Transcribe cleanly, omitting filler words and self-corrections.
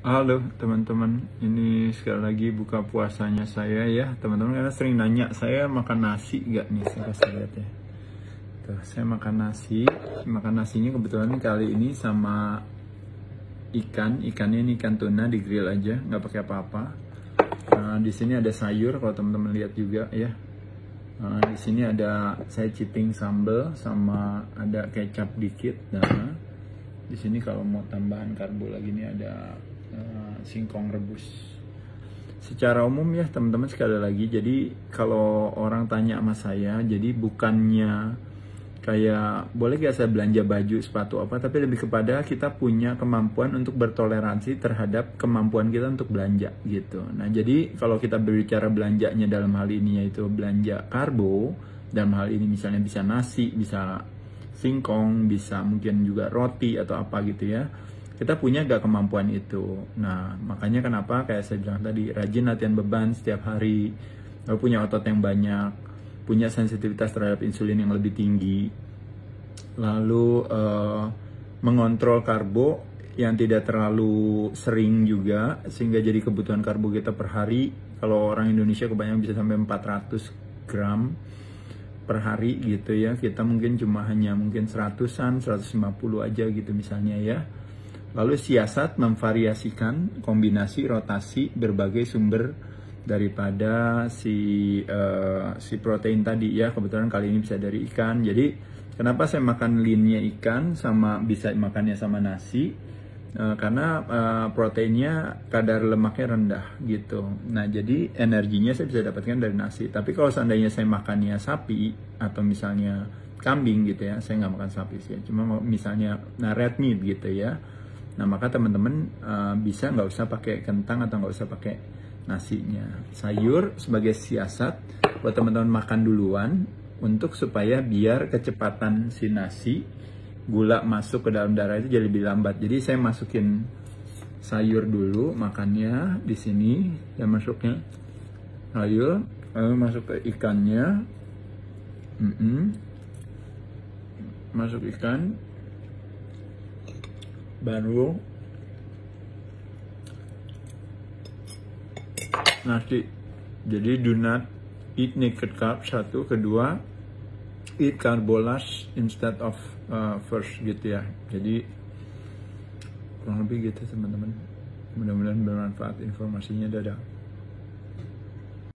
Halo teman-teman, ini sekali lagi buka puasanya saya ya teman-teman, karena sering nanya saya makan nasi gak nih, saya kasih lihat ya. Tuh, saya makan nasinya kebetulan kali ini sama ikannya ini ikan tuna di grill aja, nggak pakai apa-apa. Di sini ada sayur kalau teman-teman lihat juga ya. Di sini ada saya ciping sambal sama ada kecap dikit. Nah, di sini kalau mau tambahan karbo lagi nih ada singkong rebus. Secara umum ya teman-teman, sekali lagi, jadi kalau orang tanya sama saya, jadi bukannya kayak boleh gak saya belanja baju, sepatu apa, tapi lebih kepada kita punya kemampuan untuk bertoleransi terhadap kemampuan kita untuk belanja gitu. Nah jadi kalau kita berbicara belanjanya dalam hal ini yaitu belanja karbo, dalam hal ini misalnya bisa nasi, bisa singkong, bisa mungkin juga roti atau apa gitu ya, kita punya gak kemampuan itu. Nah makanya kenapa kayak saya bilang tadi, rajin latihan beban setiap hari, lalu punya otot yang banyak, punya sensitivitas terhadap insulin yang lebih tinggi, lalu mengontrol karbo yang tidak terlalu sering juga, sehingga jadi kebutuhan karbo kita per hari, kalau orang Indonesia kebanyakan bisa sampai 400 gram per hari gitu ya, kita mungkin cuma hanya mungkin 100-an, 150 aja gitu misalnya ya. Lalu siasat memvariasikan kombinasi rotasi berbagai sumber daripada si protein tadi ya. Kebetulan kali ini bisa dari ikan. Jadi kenapa saya makan leannya ikan sama bisa makannya sama nasi? Karena proteinnya kadar lemaknya rendah gitu. Nah jadi energinya saya bisa dapatkan dari nasi. Tapi kalau seandainya saya makannya sapi atau misalnya kambing gitu ya, saya nggak makan sapi sih, cuma misalnya red meat gitu ya. Nah maka teman-teman bisa nggak usah pakai kentang atau nggak usah pakai nasinya. Sayur sebagai siasat buat teman-teman makan duluan untuk supaya biar kecepatan si nasi, gula masuk ke dalam darah itu jadi lebih lambat. Jadi saya masukin sayur dulu makannya di sini, dan masuknya sayur, lalu masuk ke ikannya, masuk ikan, baru nasi. Jadi do not eat naked carbs, satu. Kedua, eat carbo last instead of first gitu ya. Jadi kurang lebih gitu teman-teman. Mudah-mudahan bermanfaat informasinya. Dadah.